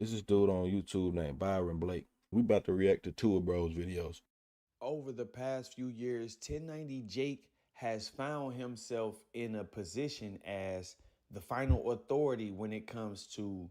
This is dude on YouTube named Byron Blake. We about to react to two of bro's videos. Over the past few years, 1090 Jake has found himself in a position as the final authority when it comes to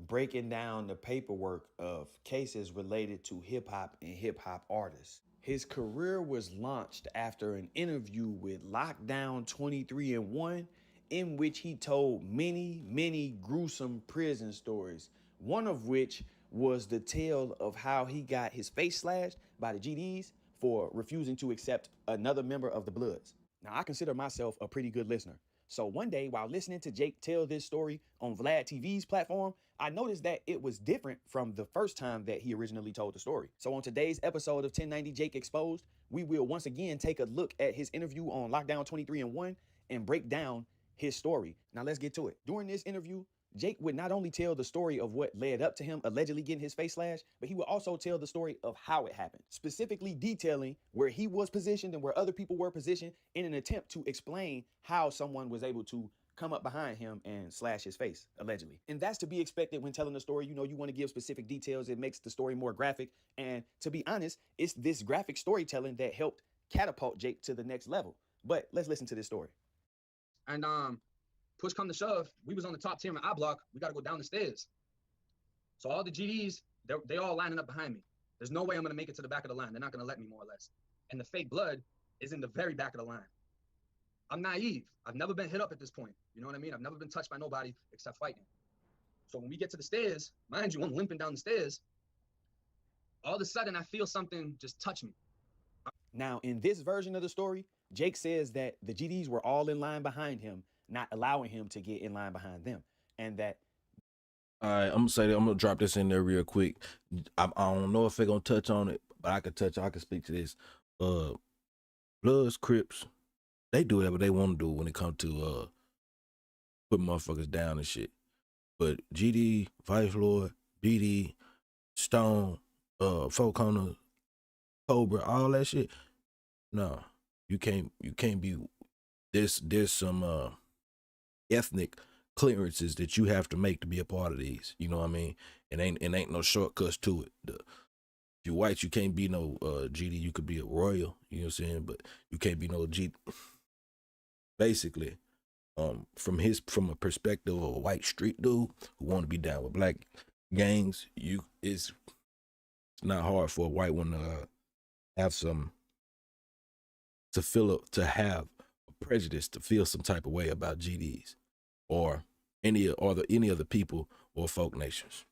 breaking down the paperwork of cases related to hip hop and hip hop artists. His career was launched after an interview with Lockdown 23 and 1, in which he told many gruesome prison stories, one of which was the tale of how he got his face slashed by the GDs for refusing to accept another member of the Bloods. Now, I consider myself a pretty good listener. So one day, while listening to Jake tell this story on Vlad TV's platform, I noticed that it was different from the first time that he originally told the story. So on today's episode of 1090 Jake Exposed, we will once again take a look at his interview on Lockdown 23 and 1 and break down his story. Now let's get to it. During this interview, Jake would not only tell the story of what led up to him allegedly getting his face slashed, but he would also tell the story of how it happened, specifically detailing where he was positioned and where other people were positioned in an attempt to explain how someone was able to come up behind him and slash his face, allegedly. And that's to be expected when telling a story. You know, you want to give specific details. It makes the story more graphic. And to be honest, it's this graphic storytelling that helped catapult Jake to the next level. But let's listen to this story. And push come to shove, we was on the top tier in our block. We got to go down the stairs. So all the GDs, they all lining up behind me. There's no way I'm going to make it to the back of the line. They're not going to let me, more or less. And the fake blood is in the very back of the line. I'm naive. I've never been hit up at this point. You know what I mean? I've never been touched by nobody except fighting. So when we get to the stairs, mind you, I'm limping down the stairs. All of a sudden, I feel something just touch me. Now, in this version of the story, Jake says that the GDs were all in line behind him, not allowing him to get in line behind them. And that All right, I'm gonna say that I'm gonna drop this in there real quick. I don't know if they're gonna touch on it, but I can speak to this. Bloods, Crips, they do whatever they want to do when it comes to put motherfuckers down and shit. But GD, Vice Lord, BD, Stone, Folk Hunter, Cobra, all that shit. No, you can't be. There's some ethnic clearances that you have to make to be a part of these. You know what I mean? It ain't no shortcuts to it. If you're white, you can't be no GD. You could be a royal. You know what I'm saying? But you can't be no G. Basically, from a perspective of a white street dude who want to be down with black gangs, it's not hard for a white one to have some to have a prejudice, to feel some type of way about GDs or any other people or folk nations.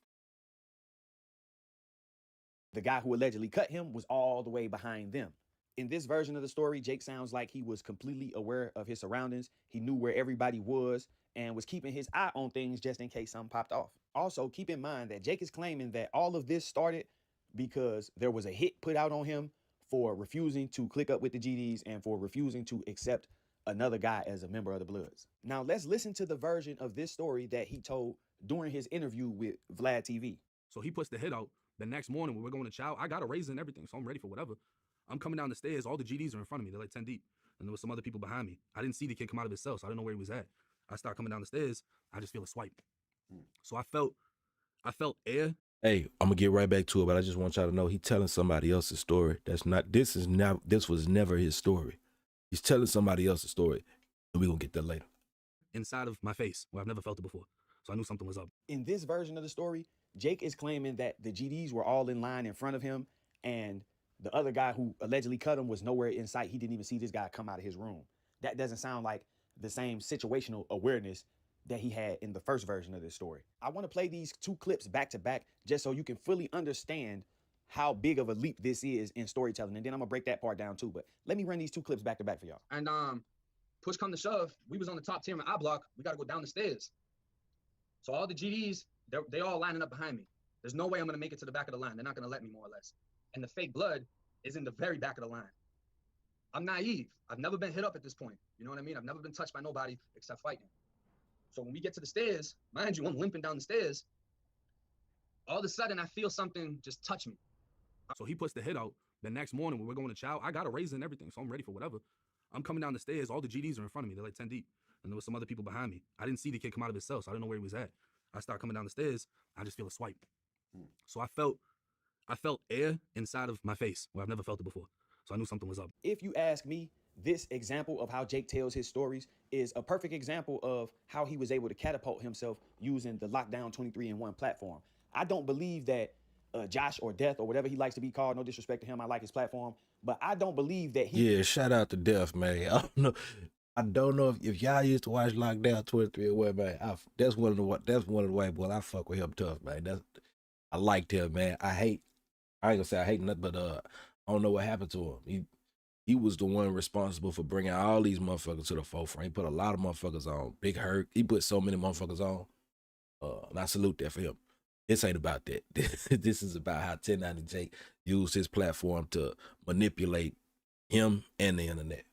the guy who allegedly cut him was all the way behind them. In this version of the story, Jake sounds like he was completely aware of his surroundings. He knew where everybody was and was keeping his eye on things just in case something popped off. Also, keep in mind that Jake is claiming that all of this started because there was a hit put out on him for refusing to click up with the GDs and for refusing to accept another guy as a member of the Bloods. Now, let's listen to the version of this story that he told during his interview with Vlad TV. So he puts the hit out. The next morning when we're going to chow, I got a raise and everything, so I'm ready for whatever. I'm coming down the stairs. All the GDs are in front of me. They're like 10 deep. And there was some other people behind me. I didn't see the kid come out of his cell, so I didn't know where he was at. I start coming down the stairs. I just feel a swipe. So I felt air. Hey, I'm gonna get right back to it, but I just want y'all to know he telling somebody else's story. This was never his story. He's telling somebody else's story, and we're gonna get that later. Inside of my face where I've never felt it before. So I knew something was up. In this version of the story, Jake is claiming that the GDs were all in line in front of him, and the other guy who allegedly cut him was nowhere in sight. He didn't even see this guy come out of his room. That doesn't sound like the same situational awareness that he had in the first version of this story. I want to play these two clips back to back just so you can fully understand how big of a leap this is in storytelling. And then I'm gonna break that part down too. But let me run these two clips back to back for y'all. And push come to shove, we was on the top tier in our block. We got to go down the stairs. So all the GDs, they all lining up behind me. There's no way I'm going to make it to the back of the line. They're not going to let me, more or less. And the fake blood is in the very back of the line. I'm naive. I've never been hit up at this point. You know what I mean? I've never been touched by nobody except fighting. So when we get to the stairs, mind you, I'm limping down the stairs. All of a sudden, I feel something just touch me. So he puts the hit out. The next morning when we're going to chow, I got a raise and everything, so I'm ready for whatever. I'm coming down the stairs. All the GDs are in front of me. They're like 10 deep. And there was some other people behind me. I didn't see the kid come out of his cell, so I didn't know where he was at. I start coming down the stairs. I just feel a swipe. So I felt air inside of my face where I've never felt it before. So I knew something was up. If you ask me, this example of how Jake tells his stories is a perfect example of how he was able to catapult himself using the Lockdown 23-in-1 platform. I don't believe that Josh or Death or whatever he likes to be called, no disrespect to him, I like his platform, but I don't believe that he... Yeah, shout out to Death, man. I don't know if y'all used to watch Lockdown 23-in-1, man. That's one of the white boys. I fuck with him tough, man. I liked him, man. I ain't gonna say I hate nothing, but I don't know what happened to him. He was the one responsible for bringing all these motherfuckers to the forefront. He put a lot of motherfuckers on. Big Hurt. He put so many motherfuckers on. And I salute that for him. This ain't about that. This is about how 1090 Jake used his platform to manipulate him and the internet.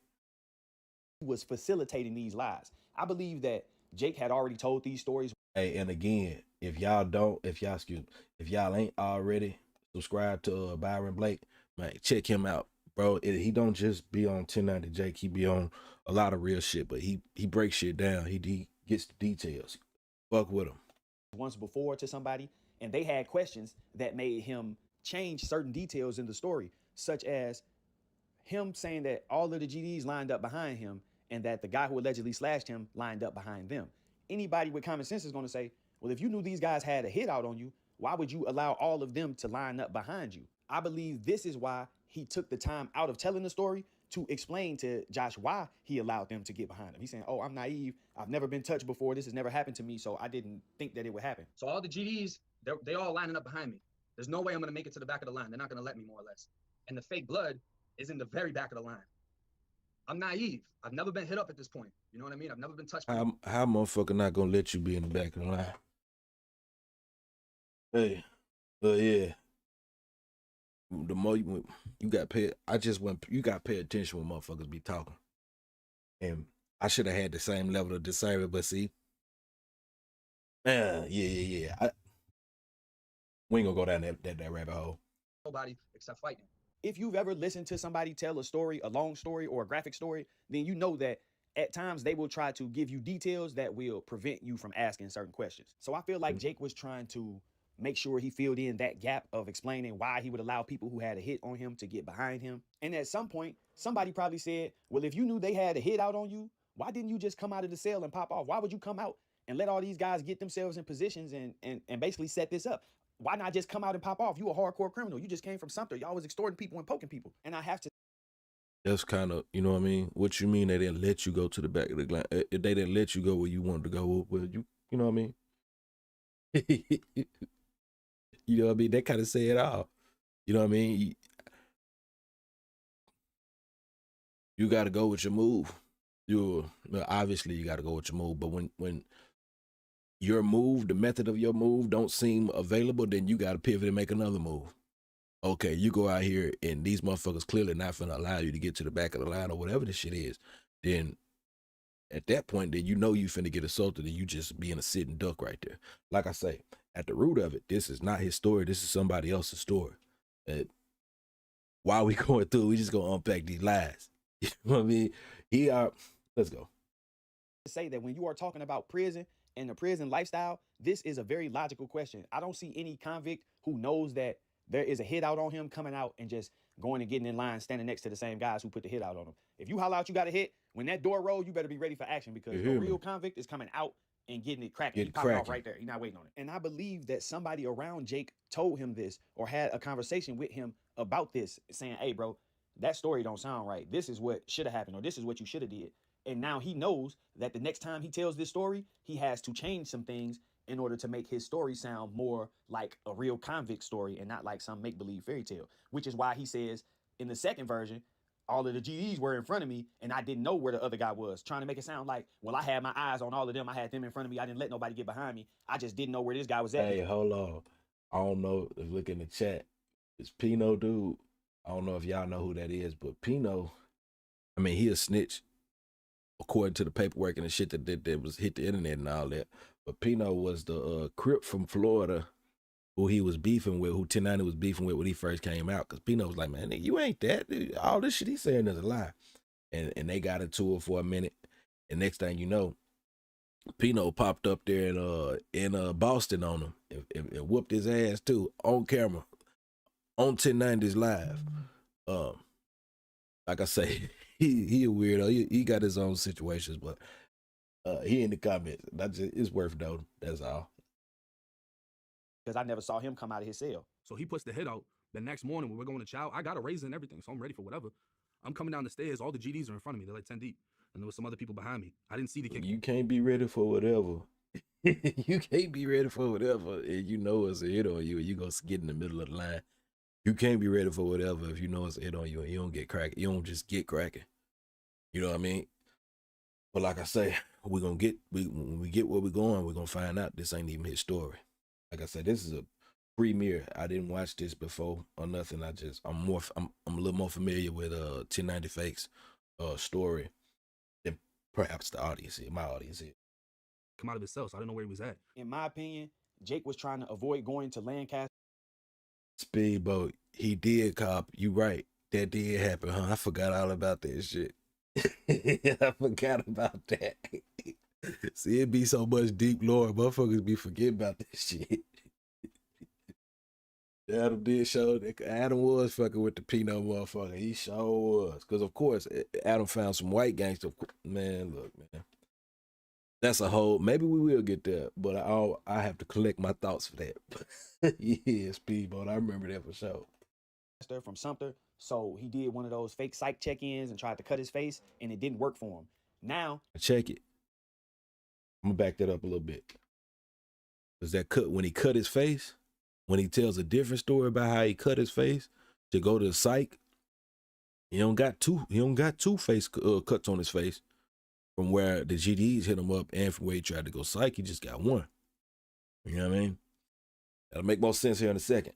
was facilitating these lies. I believe that Jake had already told these stories. Hey, and again, if y'all ain't already subscribed to Byron Blake, man, check him out. Bro, he don't just be on 1090 Jake. He be on a lot of real shit, but he breaks shit down. He gets the details. Fuck with him. Once before to somebody, and they had questions that made him change certain details in the story, such as him saying that all of the GDs lined up behind him and that the guy who allegedly slashed him lined up behind them. Anybody with common sense is going to say, well, if you knew these guys had a hit out on you, why would you allow all of them to line up behind you? I believe this is why he took the time out of telling the story to explain to Josh why he allowed them to get behind him. He's saying, oh, I'm naive. I've never been touched before. This has never happened to me, so I didn't think that it would happen. So all the GDs, they all lining up behind me. There's no way I'm going to make it to the back of the line. They're not going to let me, more or less. And the fake blood is in the very back of the line. I'm naive. I've never been hit up at this point. You know what I mean? I've never been touched. How motherfucker not gonna let you be in the back of the line? Hey, yeah. The more you got paid, you got to pay attention when motherfuckers be talking. And I should have had the same level of discernment, but see, yeah. We ain't gonna go down that rabbit hole. Nobody except fighting. If you've ever listened to somebody tell a story, a long story or a graphic story, then you know that at times they will try to give you details that will prevent you from asking certain questions. So I feel like Jake was trying to make sure he filled in that gap of explaining why he would allow people who had a hit on him to get behind him. And at some point, somebody probably said, well, if you knew they had a hit out on you, why didn't you just come out of the cell and pop off? Why would you come out and let all these guys get themselves in positions and basically set this up? Why not just come out and pop off? You a hardcore criminal. You just came from Sumter. Y'all was extorting people and poking people. And I have to... That's kind of, you know what I mean? What you mean they didn't let you go to the back of the line? They didn't let you go where you wanted to go. Well, you know what I mean? You know what I mean? They kind of say it all. You know what I mean? You got to go with your move. Obviously you got to go with your move, but when your move, the method of your move don't seem available, then you got to pivot and make another move. Okay, you go out here and these motherfuckers clearly not finna allow you to get to the back of the line or whatever this shit is. Then at that point, then you know you finna get assaulted and you just being a sitting duck right there. Like I say, at the root of it, this is not his story. This is somebody else's story. While we going through, we just gonna unpack these lies. You know what I mean? Let's go. Say that when you are talking about prison and the prison lifestyle, this is a very logical question. I don't see any convict who knows that there is a hit out on him coming out and just going and getting in line, standing next to the same guys who put the hit out on him. If you holler out you got a hit, when that door rolls, you better be ready for action because a real convict is coming out and getting it cracking. He popping off right there. He's not waiting on it. And I believe that somebody around Jake told him this or had a conversation with him about this, saying, hey, bro, that story don't sound right. This is what should have happened or this is what you should have did. And now he knows that the next time he tells this story, he has to change some things in order to make his story sound more like a real convict story and not like some make-believe fairy tale, which is why he says in the second version, all of the GDs were in front of me and I didn't know where the other guy was, trying to make it sound like, well, I had my eyes on all of them. I had them in front of me. I didn't let nobody get behind me. I just didn't know where this guy was at. Hey, hold on. I don't know if look in the chat. It's Pino dude. I don't know if y'all know who that is, but Pino, I mean, he a snitch according to the paperwork and the shit that was hit the internet and all that. But Pino was the Crip from Florida who he was beefing with, who 1090 was beefing with when he first came out. Because Pino was like, man, you ain't that. All this shit he's saying is a lie. And they got into it for a minute. And next thing you know, Pino popped up there in Boston on him and whooped his ass too on camera on 1090s live. Like I say, he a weirdo. He got his own situations, but he in the comments. It's worth noting. That's all. Because I never saw him come out of his cell. So he puts the hit out. The next morning when we're going to chow, I got a razor and everything, so I'm ready for whatever. I'm coming down the stairs. All the GDs are in front of me. They're like 10 deep. And there was some other people behind me. I didn't see the kid. You can't be ready for whatever. You can't be ready for whatever. And you know it's a hit on you and you gonna get in the middle of the line. You can't be ready for whatever if you know it's a hit on you and you don't get cracking. You don't just get cracking. You know what I mean? But like I say, when we get where we're going, we're gonna find out this ain't even his story. Like I said, this is a premiere. I didn't watch this before or nothing. I'm a little more familiar with 1090 Fakes story than perhaps the audience here, my audience here. Come out of his cell, so I didn't know where he was at. In my opinion, Jake was trying to avoid going to Lancaster. Speedboat, he did cop. You right. That did happen, huh? I forgot all about that shit. I forgot about that. See, it be so much deep lore. Motherfuckers be forgetting about this shit. Adam did show that Adam was fucking with the Pinot motherfucker. He sure was. Because, of course, Adam found some white gangster. Man, look, man. That's a whole, maybe we will get there, but I have to collect my thoughts for that. Yeah, Speedboat, I remember that for sure. From Sumter, so he did one of those fake psych check-ins and tried to cut his face, and it didn't work for him. Now, check it. I'm gonna back that up a little bit. Because that cut, when he cut his face, when he tells a different story about how he cut his face to go to the psych, he don't got two face cuts on his face. From where the GDs hit him up and from where he tried to go psych, he just got one. You know what I mean? That'll make more sense here in a second.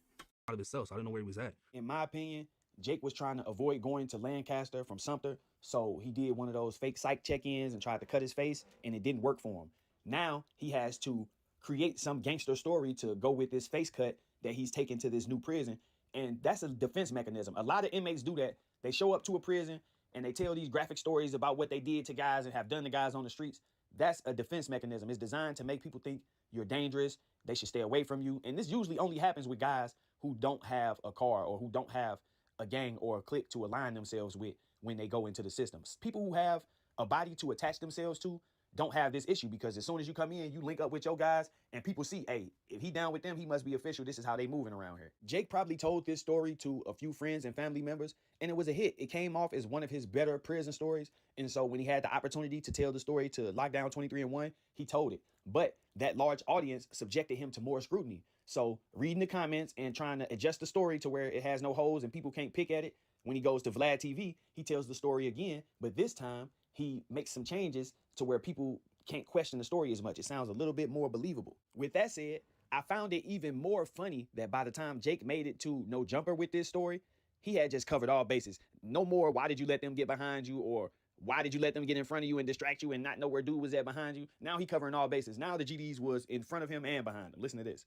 Out of his cell, so I didn't know where he was at. In my opinion, Jake was trying to avoid going to Lancaster from Sumter, so he did one of those fake psych check-ins and tried to cut his face, and it didn't work for him. Now he has to create some gangster story to go with this face cut that he's taken to this new prison, and that's a defense mechanism. A lot of inmates do that. They show up to a prison and they tell these graphic stories about what they did to guys and have done to guys on the streets. That's a defense mechanism. It's designed to make people think you're dangerous, they should stay away from you. And this usually only happens with guys who don't have a car or who don't have a gang or a clique to align themselves with when they go into the systems. People who have a body to attach themselves to don't have this issue, because as soon as you come in, you link up with your guys and people see, hey, if he down with them, he must be official. This is how they moving around here. Jake probably told this story to a few friends and family members, and it was a hit. It came off as one of his better prison stories. And so when he had the opportunity to tell the story to Lockdown 23-1, he told it. But that large audience subjected him to more scrutiny. So reading the comments and trying to adjust the story to where it has no holes and people can't pick at it, when he goes to Vlad TV, he tells the story again, but this time he makes some changes to where people can't question the story as much. It sounds a little bit more believable. With that said, I found it even more funny that by the time Jake made it to No Jumper with this story, he had just covered all bases. No more, why did you let them get behind you? Or why did you let them get in front of you and distract you and not know where dude was at behind you? Now he covering all bases. Now the GDs was in front of him and behind him. Listen to this.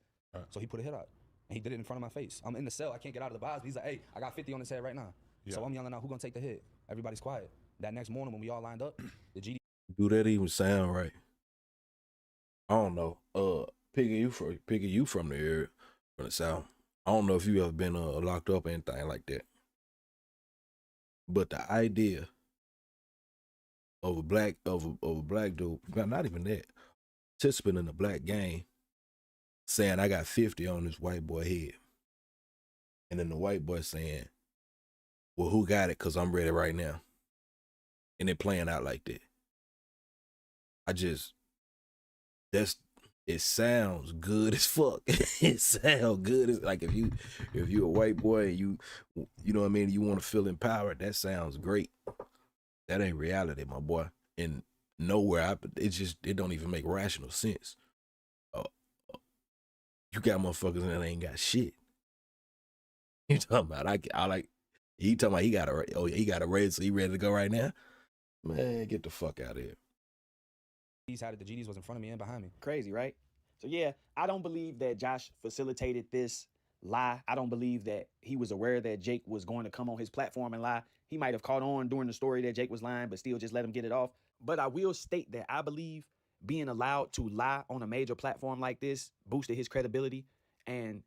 So he put a hit out, and he did it in front of my face. I'm in the cell. I can't get out of the box. He's like, hey, I got 50 on his head right now. Yeah. So I'm yelling out, who gonna take the hit? Everybody's quiet. That next morning when we all lined up, the GD. Do that even sound right? I don't know. Piggy, you from the area, from the South. I don't know if you ever been locked up or anything like that. But the idea of a black dude, not even that, participant in a black gang, saying I got 50 on this white boy head, and then the white boy saying, well, who got it? Cause I'm ready right now, and they're playing out like that. It sounds good as fuck. It sounds good as, like, if you're a white boy and you know what I mean, you want to feel empowered, that sounds great. That ain't reality, my boy. And nowhere, it don't even make rational sense. You got motherfuckers that ain't got shit. You talking about he talking about he got a raise, so he ready to go right now? Man, get the fuck out of here. He's had it. The GDs was in front of me and behind me. Crazy, right? So yeah, I don't believe that Josh facilitated this lie. I don't believe that he was aware that Jake was going to come on his platform and lie. He might have caught on during the story that Jake was lying, but still just let him get it off. But I will state that I believe being allowed to lie on a major platform like this boosted his credibility. And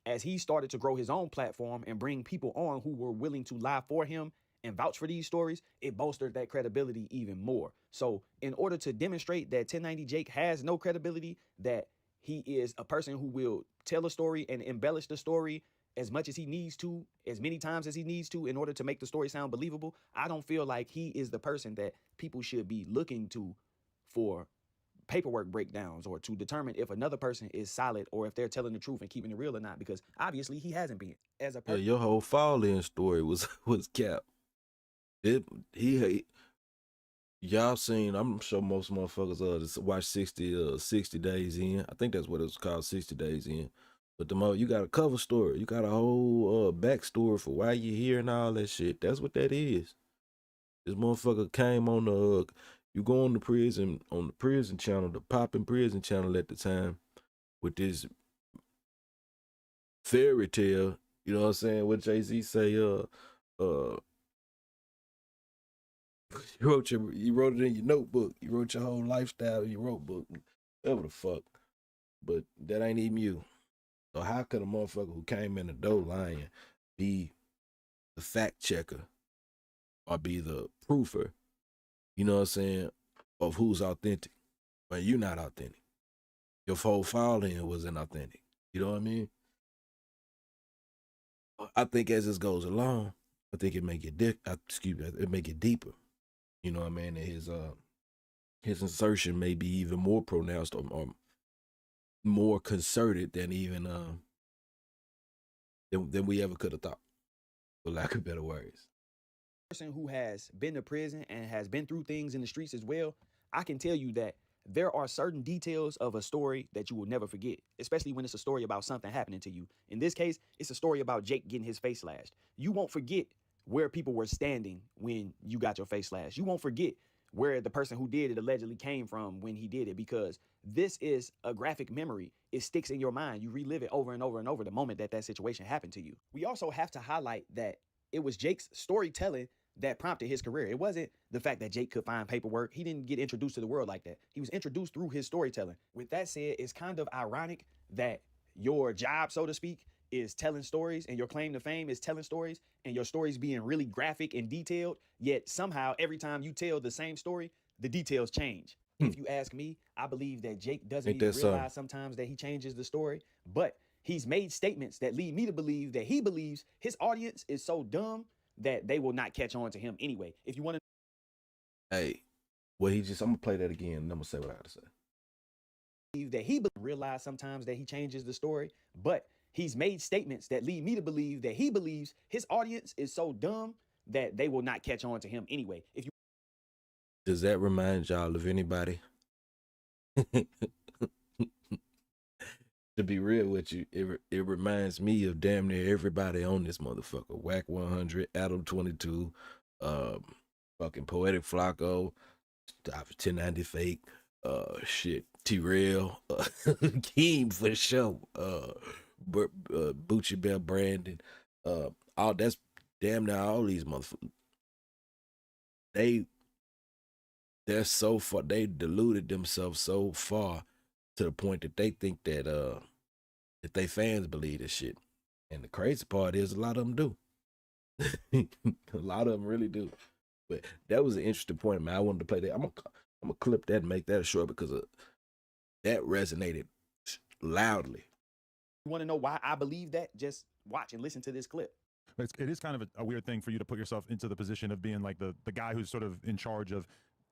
as he started to grow his own platform and bring people on who were willing to lie for him and vouch for these stories, it bolstered that credibility even more. So in order to demonstrate that 1090 Jake has no credibility, that he is a person who will tell a story and embellish the story as much as he needs to, as many times as he needs to, in order to make the story sound believable, I don't feel like he is the person that people should be looking to for paperwork breakdowns or to determine if another person is solid or if they're telling the truth and keeping it real or not, because obviously he hasn't been. As a person, your whole fall-in story was cap. Y'all seen, I'm sure most motherfuckers just watch 60 Days In. I think that's what it was called, 60 Days In. But you got a cover story. You got a whole backstory for why you're here and all that shit. That's what that is. This motherfucker came on the you go on the prison channel, the popping prison channel at the time, with this fairy tale, you know what I'm saying? What Jay-Z say, you wrote it in your notebook. You wrote your whole lifestyle in your notebook. Whatever the fuck. But that ain't even you. So how could a motherfucker who came in the door lying be the fact checker or be the proofer, you know what I'm saying, of who's authentic? But you're not authentic. Your whole following was inauthentic. You know what I mean? I think as this goes along, I think it make it it make it deeper. You know what I mean? And his insertion may be even more pronounced or more concerted than even than we ever could have thought, for lack of better words. Person who has been to prison and has been through things in the streets as well, I can tell you that there are certain details of a story that you will never forget, especially when it's a story about something happening to you. In this case, it's a story about Jake getting his face slashed. You won't forget where people were standing when you got your face slashed. You won't forget where the person who did it allegedly came from when he did it, because this is a graphic memory. It sticks in your mind. You relive it over and over and over the moment that situation happened to you. We also have to highlight that it was Jake's storytelling that prompted his career. It wasn't the fact that Jake could find paperwork. He didn't get introduced to the world like that. He was introduced through his storytelling. With that said, it's kind of ironic that your job, so to speak, is telling stories and your claim to fame is telling stories and your stories being really graphic and detailed, yet somehow every time you tell the same story, the details change. If you ask me, I believe that Jake doesn't even realize sometimes that he changes the story, but he's made statements that lead me to believe that he believes his audience is so dumb that they will not catch on to him anyway. If you want to, I'm gonna play that again and I'm gonna say what I gotta say. That he realize sometimes that he changes the story, but he's made statements that lead me to believe that he believes his audience is so dumb that they will not catch on to him anyway. Does that remind y'all of anybody? To be real with you, it reminds me of damn near everybody on this motherfucker. Whack 100, Adam 22, fucking Poetic Flacco, 1090 Fake, T-Rail, Keem for sure, Bucci Bell Brandon, all that's damn near all these motherfuckers. They're so far, they deluded themselves so far to the point that they think that they fans believe this shit. And the crazy part is a lot of them do. A lot of them really do. But that was an interesting point, man. I wanted to play that. I'm gonna clip that and make that short because that resonated loudly. You want to know why I believe that? Just watch and listen to this clip. It is kind of a weird thing for you to put yourself into the position of being like the guy who's sort of in charge of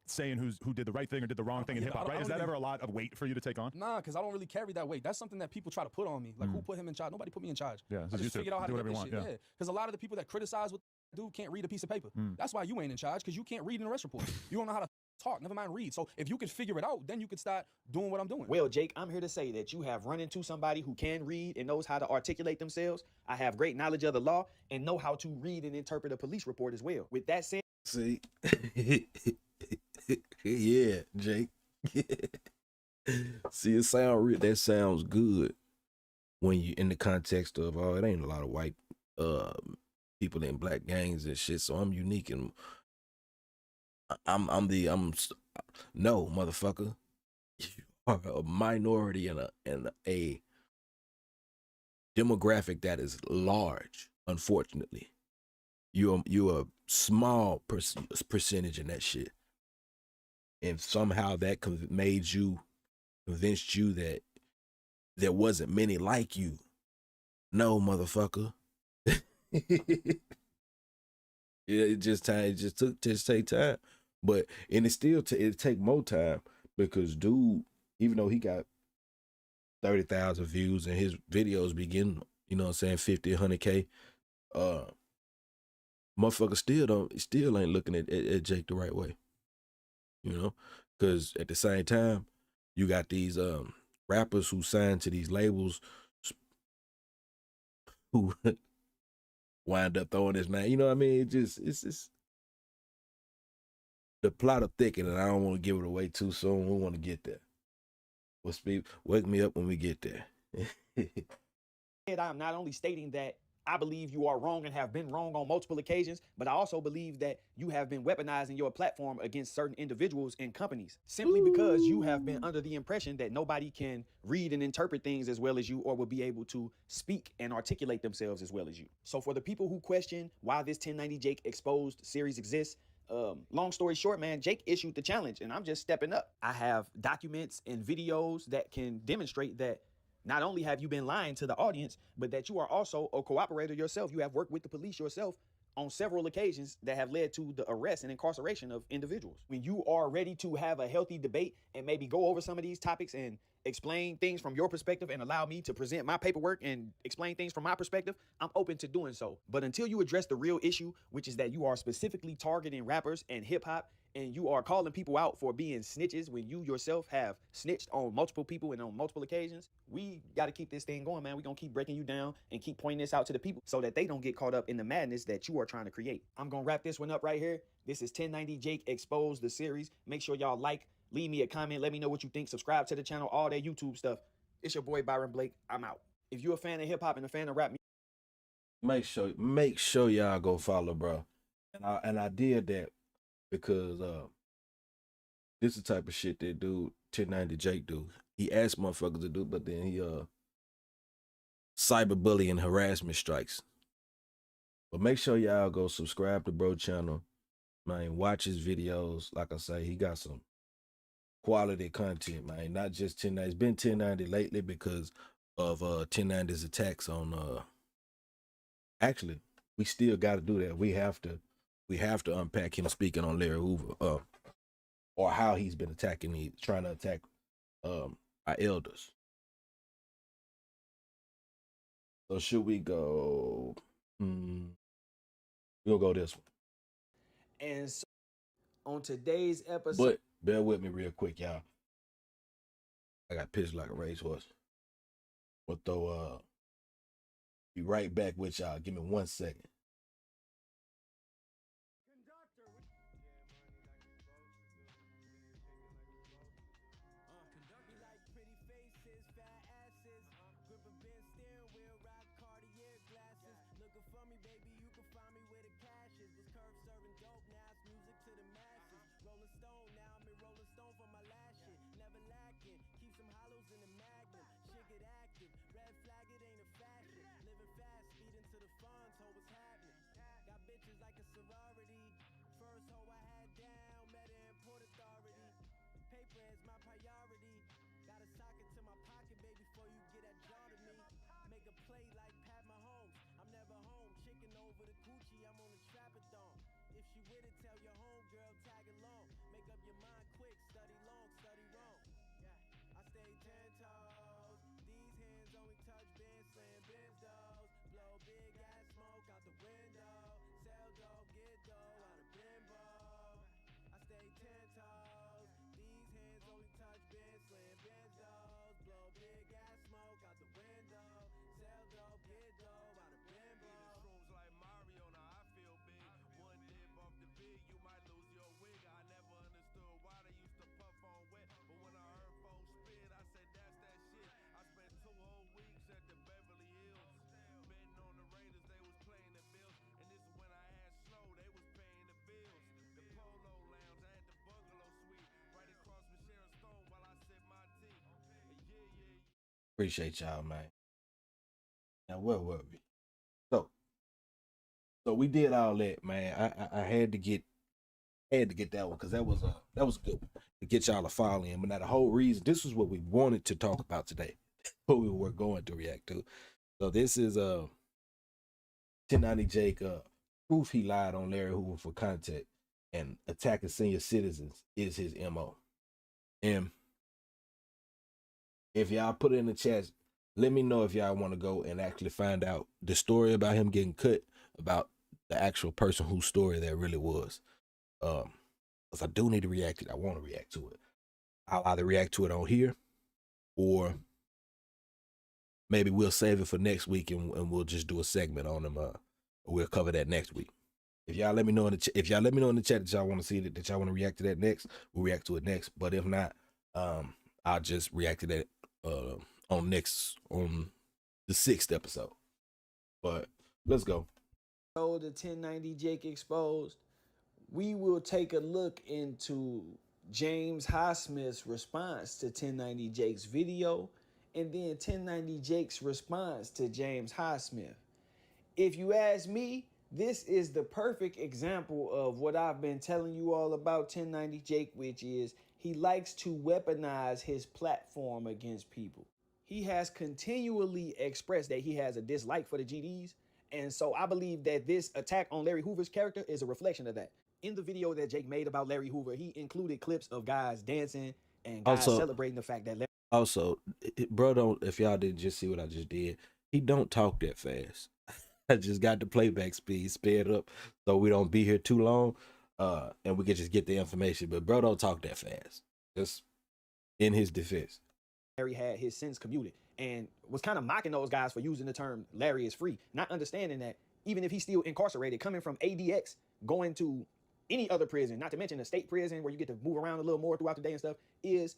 saying who did the right thing or did the wrong thing in hip hop, right? Is that ever a lot of weight for you to take on? Nah, because I don't really carry that weight. That's something that people try to put on me. Like, who put him in charge? Nobody put me in charge. Yeah, I just figured out how to do get whatever this you shit. want. Yeah, because a lot of the people that criticize what dude can't read a piece of paper. That's why you ain't in charge, because you can't read an arrest report. You don't know how to talk, never mind read. So if you could figure it out, then you could start doing what I'm doing. Well, Jake, I'm here to say that you have run into somebody who can read and knows how to articulate themselves. I have great knowledge of the law and know how to read and interpret a police report as well. With that said, see, yeah, Jake. See, that sounds good when you in the context of it ain't a lot of white people in black gangs and shit, so I'm unique and no, motherfucker. you are a minority in a demographic that is large. Unfortunately, you're a small percentage in that shit, and somehow that convinced you that there wasn't many like you. No, motherfucker. Yeah, it just take time, but and it still it take more time because dude, even though he got 30,000 views and his videos begin, you know what I'm saying, 50, 100K, motherfucker still ain't looking at Jake the right way, you know, because at the same time, you got these rappers who signed to these labels who wind up throwing his name. You know what I mean? It's the plot of thicket, and I don't want to give it away too soon. We want to get there. Well, speak. Wake me up when we get there. I'm not only stating that I believe you are wrong and have been wrong on multiple occasions, but I also believe that you have been weaponizing your platform against certain individuals and companies simply because you have been under the impression that nobody can read and interpret things as well as you or will be able to speak and articulate themselves as well as you. So for the people who question why this 1090 Jake Exposed series exists, long story short, man, Jake issued the challenge and I'm just stepping up. I have documents and videos that can demonstrate that not only have you been lying to the audience, but that you are also a cooperator yourself. You have worked with the police yourself on several occasions that have led to the arrest and incarceration of individuals. When you are ready to have a healthy debate and maybe go over some of these topics and explain things from your perspective and allow me to present my paperwork and explain things from my perspective, I'm open to doing so. But until you address the real issue, which is that you are specifically targeting rappers and hip hop, and you are calling people out for being snitches when you yourself have snitched on multiple people and on multiple occasions, we got to keep this thing going, man. We're going to keep breaking you down and keep pointing this out to the people so that they don't get caught up in the madness that you are trying to create. I'm going to wrap this one up right here. This is 1090 Jake Exposed, the series. Make sure y'all like, leave me a comment, let me know what you think, subscribe to the channel, all that YouTube stuff. It's your boy Byron Blake. I'm out. If you're a fan of hip hop and a fan of rap, make sure y'all go follow, bro. And I did that because this is the type of shit that dude 1090 Jake do. He asked motherfuckers to do, but then he cyberbullying harassment strikes. But make sure y'all go subscribe to bro channel, man. Watch his videos. Like I say, he got some quality content, man. Not just 1090. It's been 1090 lately because of 1090's attacks on actually, we still got to do that. We have to unpack him speaking on Larry Hoover, or how he's been trying to attack our elders. So should we go? We'll go this one. and so on today's episode, But bear with me real quick, y'all. I got pissed like a racehorse. But though, be right back with y'all. Give me 1 second. Appreciate y'all, man. Now where were we? So we did all that, man. I had to get that one because that was a good one to get y'all to follow in. But now the whole reason this was what we wanted to talk about today, what we were going to react to. So this is 1090 Jake proof he lied on Larry Hoover for contact and attacking senior citizens is his MO. And if y'all put it in the chat, let me know if y'all want to go and actually find out the story about him getting cut, about the actual person whose story that really was. Because I do need to react to it. I want to react to it. I'll either react to it on here, or maybe we'll save it for next week and we'll just do a segment on him. We'll cover that next week. If y'all let me know in the chat that y'all want to see that y'all want to react to that next, we'll react to it next. But if not, I'll just react to that on the 6th episode. But let's go. So the 1090 Jake exposed. We will take a look into James Highsmith's response to 1090 Jake's video, and then 1090 Jake's response to James Highsmith. If you ask me, this is the perfect example of what I've been telling you all about 1090 Jake, which is he likes to weaponize his platform against people. He has continually expressed that he has a dislike for the GDs, and so I believe that this attack on Larry Hoover's character is a reflection of that. In the video that Jake made about Larry Hoover, he included clips of guys dancing and guys celebrating the fact that bro, if y'all didn't just see what I just did, he don't talk that fast. I just got the playback speed sped up so we don't be here too long, and we can just get the information. But bro don't talk that fast. Just in his defense, Larry had his sins commuted and was kind of mocking those guys for using the term Larry is free, not understanding that even if he's still incarcerated, coming from ADX, going to any other prison, not to mention a state prison where you get to move around a little more throughout the day and stuff, is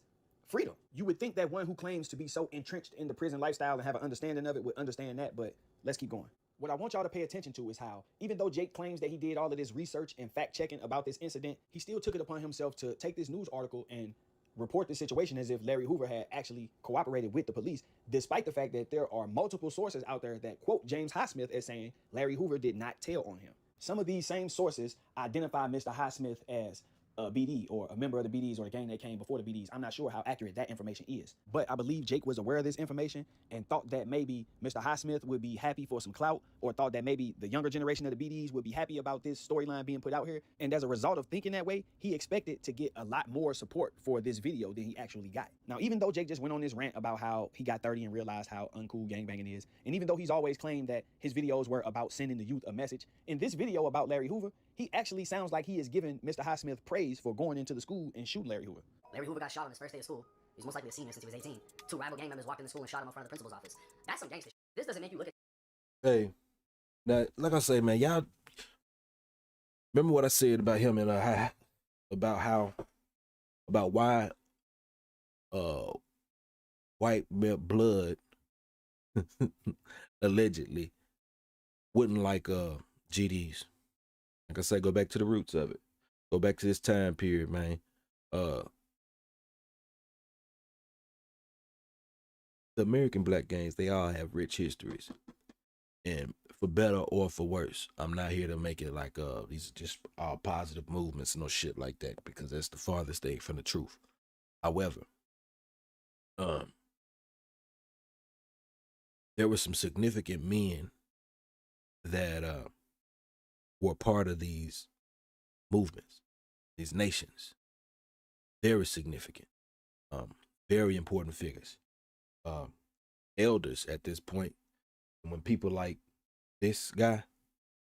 freedom. You would think that one who claims to be so entrenched in the prison lifestyle and have an understanding of it would understand that, but let's keep going. What I want y'all to pay attention to is how, even though Jake claims that he did all of this research and fact checking about this incident, he still took it upon himself to take this news article and report the situation as if Larry Hoover had actually cooperated with the police, despite the fact that there are multiple sources out there that quote James Highsmith as saying Larry Hoover did not tell on him. Some of these same sources identify Mr. Highsmith as a BD or a member of the BDs or the gang that came before the BDs. I'm not sure how accurate that information is, but I believe Jake was aware of this information and thought that maybe Mr. Highsmith would be happy for some clout, or thought that maybe the younger generation of the BDs would be happy about this storyline being put out here. And as a result of thinking that way, he expected to get a lot more support for this video than he actually got. Now, even though Jake just went on this rant about how he got 30 and realized how uncool gangbanging is, and even though he's always claimed that his videos were about sending the youth a message, in this video about Larry Hoover, he actually sounds like he is giving Mr. Highsmith praise for going into the school and shooting Larry Hoover. Larry Hoover got shot on his first day of school. He was most likely a senior since he was 18. 2 rival gang members walked into school and shot him in front of the principal's office. That's some gangster shit. This doesn't make you look at... Hey, now, like I say, man, y'all remember what I said about him and about why white blood allegedly wouldn't like GDs. Like I said, go back to the roots of it. Go back to this time period, man. The American black gangs, they all have rich histories. And for better or for worse, I'm not here to make it like these are just all positive movements and no shit like that, because that's the farthest thing from the truth. However, there were some significant men that were part of these movements, these nations. Very significant, very important figures, elders at this point. And when people like this guy,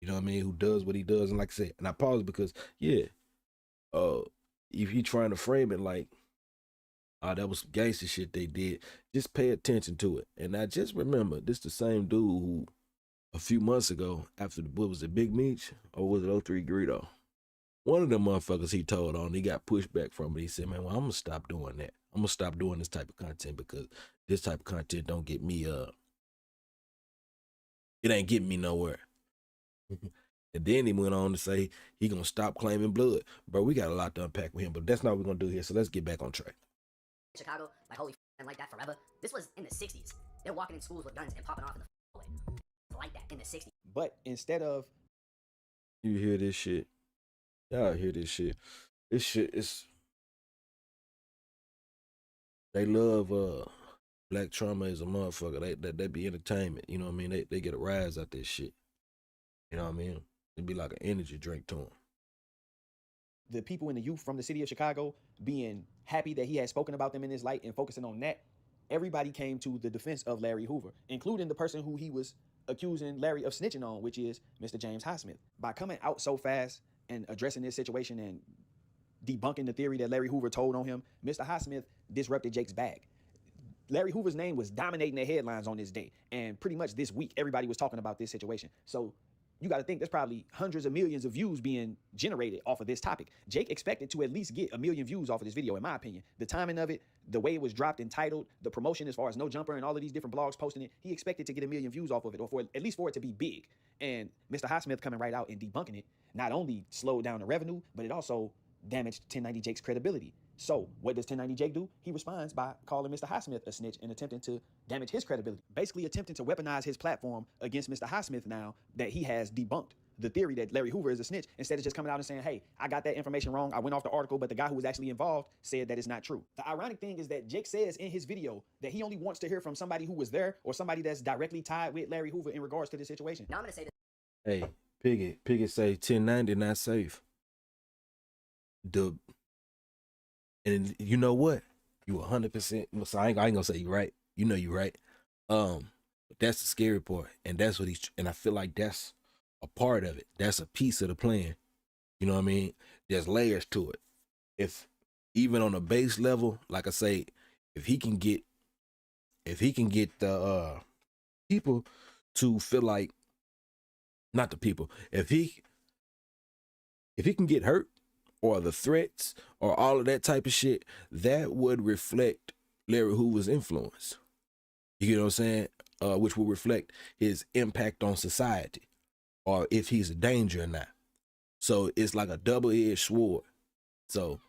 you know what I mean, who does what he does, and like I said, and I pause because, yeah, if you're trying to frame it like, that was gangster shit they did, just pay attention to it. And I just remember, this the same dude who, a few months ago, after what was it, Big Meech, or was it 03 Greedo? One of them motherfuckers he told on, he got pushed back from it. He said, man, well, I'm gonna stop doing that. I'm gonna stop doing this type of content because this type of content don't get me, it ain't getting me nowhere. And then he went on to say he gonna stop claiming blood. Bro, we got a lot to unpack with him, but that's not what we're gonna do here. So let's get back on track. Chicago, like, holy like that forever. This was in the 60s. They're walking in schools with guns and popping off in the hallway. Like that in the 60s. But instead of You hear this shit? Y'all hear this shit? This shit is. They love black trauma as a motherfucker. They be entertainment. You know what I mean? They get a rise out this shit. You know what I mean? It'd be like an energy drink to them. the people in the youth from the city of Chicago being happy that he had spoken about them in this light and focusing on that, everybody came to the defense of Larry Hoover, including the person who he was accusing Larry of snitching on, which is Mr. James Highsmith. By coming out so fast and addressing this situation and debunking the theory that Larry Hoover told on him, Mr. Highsmith disrupted Jake's bag. Larry Hoover's name was dominating the headlines on this day. And pretty much this week, everybody was talking about this situation. So you got to think there's probably hundreds of millions of views being generated off of this topic. Jake expected to at least get 1 million views off of this video, in my opinion. The timing of it, the way it was dropped and titled, the promotion as far as Nojumper and all of these different blogs posting it, he expected to get 1 million views off of it, or for at least for it to be big. And Mr. Highsmith coming right out and debunking it not only slowed down the revenue, but it also damaged 1090 Jake's credibility. So what does 1090 Jake do? He responds by calling Mr. Highsmith a snitch and attempting to damage his credibility, basically attempting to weaponize his platform against Mr. Highsmith now that he has debunked the theory that Larry Hoover is a snitch, instead of just coming out and saying, hey, I got that information wrong. I went off the article, but the guy who was actually involved said that it's not true. The ironic thing is that Jake says in his video that he only wants to hear from somebody who was there or somebody that's directly tied with Larry Hoover in regards to this situation. Now I'm going to say this. Hey, Piggy say 1090 not safe. And you know what? You 100%. So I ain't gonna say you right. You know you right. But that's the scary part, and that's what and I feel like that's a part of it. That's a piece of the plan. You know what I mean? There's layers to it. If even on a base level, like I say, if he can get the people to feel like, not the people, if he can get hurt, or the threats, or all of that type of shit, that would reflect Larry Hoover's influence. You know what I'm saying? Which will reflect his impact on society, or if he's a danger or not. So it's like a double-edged sword. So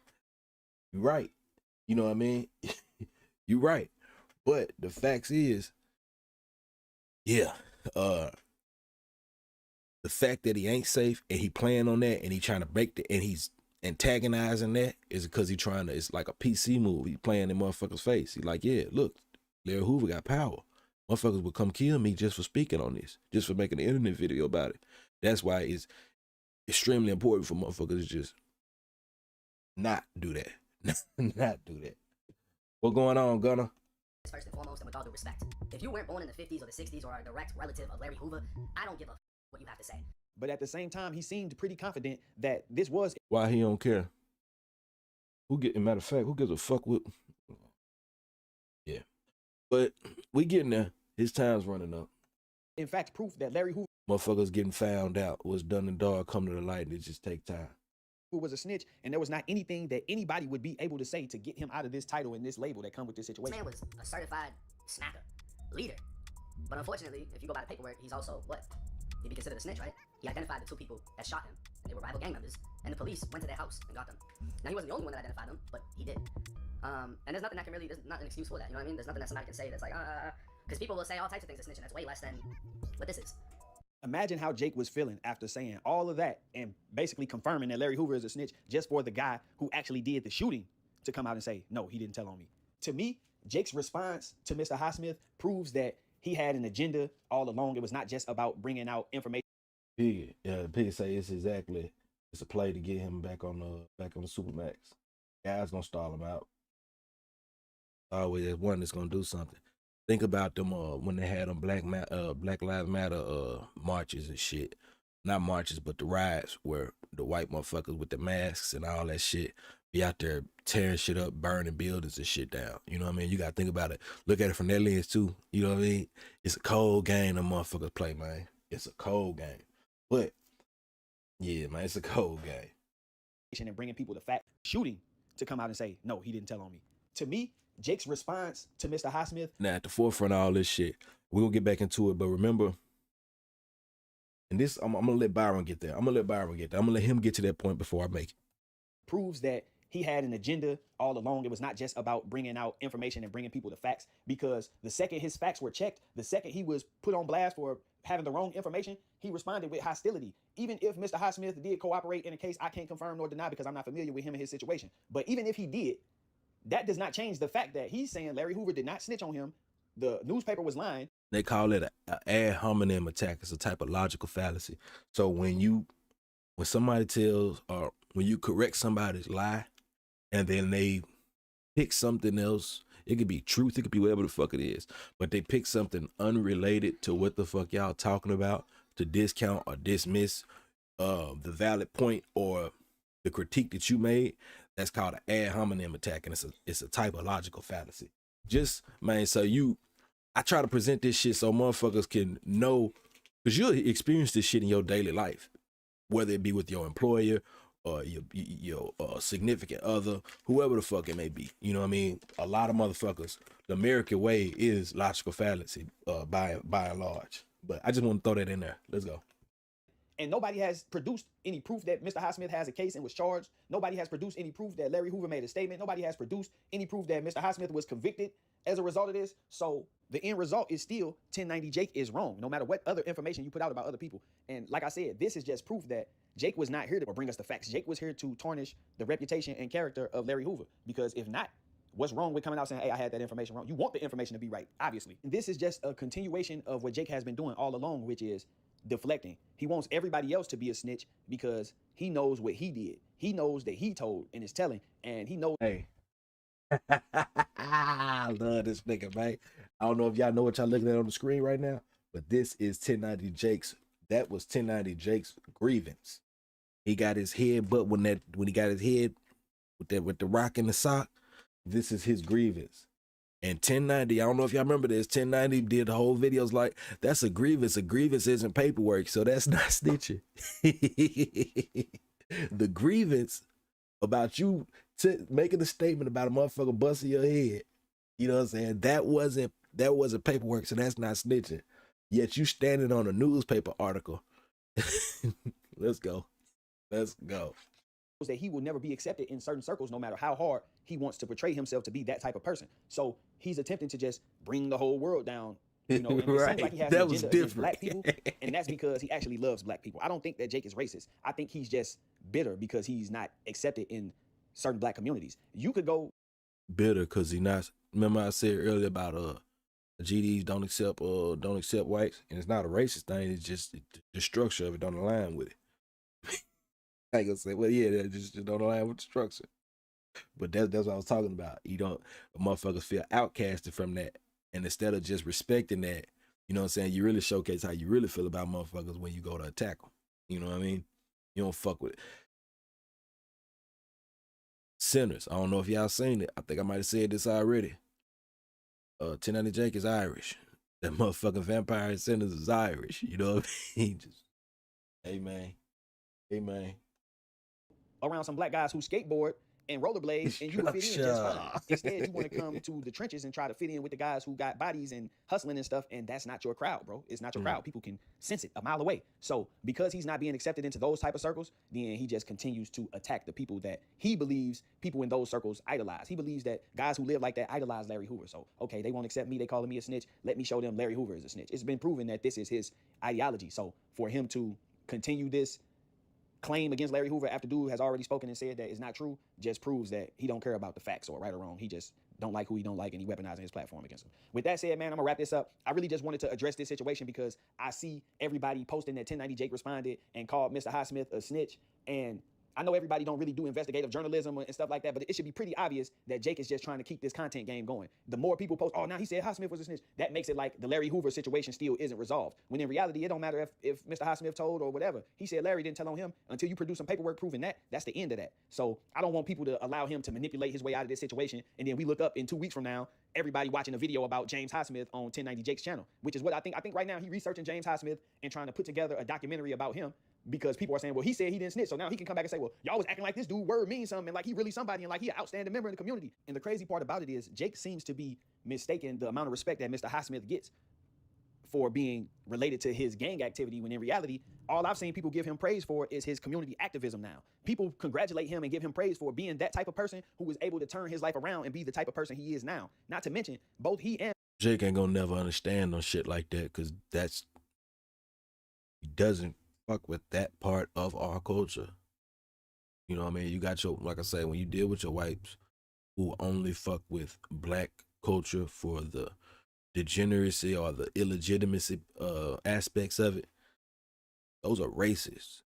you're right. You know what I mean? You're right. But the facts is, yeah, the fact that he ain't safe and he playing on that and he trying to break the, and he's antagonizing that is because he trying to, it's like a PC move. He playing in motherfucker's face. He like, yeah, look, Larry Hoover got power. Motherfuckers would come kill me just for speaking on this, just for making an internet video about it. That's why it's extremely important for motherfuckers to just not do that. Not do that. What going on, Gunner? First and foremost, and with all due respect, if you weren't born in the 50s or the 60s or are a direct relative of Larry Hoover, I don't give a what you have to say. But at the same time, he seemed pretty confident that this was. Why he don't care? Matter of fact, who gives a fuck with? Yeah. But we getting there. His time's running up. In fact, proof that Larry Hoover Motherfuckers getting found out. What's done in dark come to the light, and it just take time. was a snitch, and there was not anything that anybody would be able to say to get him out of this title and this label that come with this This situation. man was a certified smacker, leader. But unfortunately, if you go by the paperwork, he's also what? He'd be considered a snitch, right? He identified the 2 people that shot him, and they were rival gang members, and the police went to their house and got them. Now, he wasn't the only one that identified them, but he did. And there's nothing that can really, there's not an excuse for that, you know what I mean? There's nothing that somebody can say that's like, because people will say all types of things to snitching that's way less than what this is. Imagine how Jake was feeling after saying all of that and basically confirming that Larry Hoover is a snitch just for the guy who actually did the shooting to come out and say, no, he didn't tell on me. To me, Jake's response to Mr. Highsmith proves that he had an agenda all along. It was not just about bringing out information. Piggy say it's a play to get him back on the Supermax. Guys gonna stall him out. Always there's one that's gonna do something. Think about them when they had them Black Lives Matter marches and shit. Not marches, but the riots where the white motherfuckers with the masks and all that shit be out there tearing shit up, burning buildings and shit down. You know what I mean? You gotta think about it. Look at it from that lens too. You know what I mean? It's a cold game them motherfuckers play, man. It's a cold game. But yeah, man, it's a cold game. And bringing people to fact shooting to come out and say, no, he didn't tell on me. To me, Jake's response to Mr. Highsmith. Now, at the forefront of all this shit, we're going to get back into it, but remember, and this, I'm going to let Byron get there. I'm going to let him get to that point before I make it. Proves that he had an agenda all along. It was not just about bringing out information and bringing people to facts, because the second his facts were checked, the second he was put on blast for having the wrong information, he responded with hostility. Even if Mr. Highsmith did cooperate in a case, I can't confirm nor deny because I'm not familiar with him and his situation. But even if he did, that does not change the fact that he's saying Larry Hoover did not snitch on him. The newspaper was lying. They call it an ad hominem attack. It's a type of logical fallacy. So when somebody tells, or when you correct somebody's lie, and then they pick something else, it could be truth, it could be whatever the fuck it is, but they pick something unrelated to what the fuck y'all talking about to discount or dismiss the valid point or the critique that you made. That's called an ad hominem attack, and it's a type of logical fallacy. Just, man, I try to present this shit so motherfuckers can know, because you'll experience this shit in your daily life, whether it be with your employer or your significant other, whoever the fuck it may be. You know what I mean? A lot of motherfuckers, the American way is logical fallacy by and large. But I just want to throw that in there. Let's go. And nobody has produced any proof that Mr. Highsmith has a case and was charged. Nobody has produced any proof that Larry Hoover made a statement. Nobody has produced any proof that Mr. Highsmith was convicted as a result of this. So the end result is still 1090 Jake is wrong, no matter what other information you put out about other people. And like I said, this is just proof that Jake was not here to bring us the facts. Jake was here to tarnish the reputation and character of Larry Hoover. Because if not, what's wrong with coming out saying, hey, I had that information wrong? You want the information to be right, obviously. And this is just a continuation of what Jake has been doing all along, which is deflecting. He wants everybody else to be a snitch because he knows what he did. He knows that he told and is telling, and he knows. Hey. I love this nigga, man. I don't know if y'all know what y'all looking at on the screen right now, but this is 1090 Jake's. That was 1090 Jake's grievance. He got his head, but when he got his head with the rock in the sock, this is his grievance. And 1090, I don't know if y'all remember this, 1090 did the whole videos like, that's a grievance. A grievance isn't paperwork, so that's not snitching. The grievance about you making a statement about a motherfucker busting your head, you know what I'm saying? That wasn't paperwork, so that's not snitching. Yet you standing on a newspaper article. Let's go. That he will never be accepted in certain circles, no matter how hard he wants to portray himself to be that type of person. So he's attempting to just bring the whole world down. You know, and it right. seems like he has That an was agenda against different. black people, and that's because he actually loves black people. I don't think that Jake is racist. I think he's just bitter because he's not accepted in certain black communities. You could go bitter because he not. Remember I said earlier about GDs don't accept whites, and it's not a racist thing. It's just the structure of it don't align with it. I ain't gonna say, well, yeah, that just don't align with the structure. But that's what I was talking about. Motherfuckers feel outcasted from that. And instead of just respecting that, you know what I'm saying, you really showcase how you really feel about motherfuckers when you go to attack them. You know what I mean? You don't fuck with it. Sinners. I don't know if y'all seen it. I think I might have said this already. 1090 Jake is Irish. That motherfucking vampire in Sinners is Irish. You know what I mean? Just, hey, man. around some black guys who skateboard and rollerblades, and you fit in just fine. Instead, you want to come to the trenches and try to fit in with the guys who got bodies and hustling and stuff, and that's not your crowd, bro. It's not your crowd. People can sense it a mile away. So because he's not being accepted into those type of circles, then he just continues to attack the people that he believes people in those circles idolize. He believes that guys who live like that idolize Larry Hoover. So, okay, they won't accept me. They calling me a snitch. Let me show them Larry Hoover is a snitch. It's been proven that this is his ideology. So for him to continue this claim against Larry Hoover after dude has already spoken and said that it's not true just proves that he don't care about the facts or right or wrong. He just don't like who he don't like, and he weaponizing his platform against him. With that said, man, I'm gonna wrap this up. I really just wanted to address this situation because I see everybody posting that 1090 Jake responded and called Mr. Highsmith a snitch, and I know everybody don't really do investigative journalism and stuff like that, but it should be pretty obvious that Jake is just trying to keep this content game going. The more people post, oh, now he said Highsmith was a snitch, that makes it like the Larry Hoover situation still isn't resolved. When in reality, it don't matter if Mr. Highsmith told or whatever. He said Larry didn't tell on him until you produce some paperwork proving that. That's the end of that. So I don't want people to allow him to manipulate his way out of this situation, and then we look up in 2 weeks from now, everybody watching a video about James Highsmith on 1090 Jake's channel, which is what I think. I think right now he researching James Highsmith and trying to put together a documentary about him, because people are saying, well, he said he didn't snitch. So now he can come back and say, well, y'all was acting like this dude word means something, and like he really somebody, and like he an outstanding member in the community. And the crazy part about it is Jake seems to be mistaken the amount of respect that Mr. Highsmith gets for being related to his gang activity, when in reality, all I've seen people give him praise for is his community activism now. People congratulate him and give him praise for being that type of person who was able to turn his life around and be the type of person he is now. Not to mention, both he and Jake ain't gonna never understand on shit like that because he doesn't fuck with that part of our culture. You know what I mean? You got your, like I say, when you deal with your whites who only fuck with black culture for the degeneracy or the illegitimacy aspects of it, those are racist.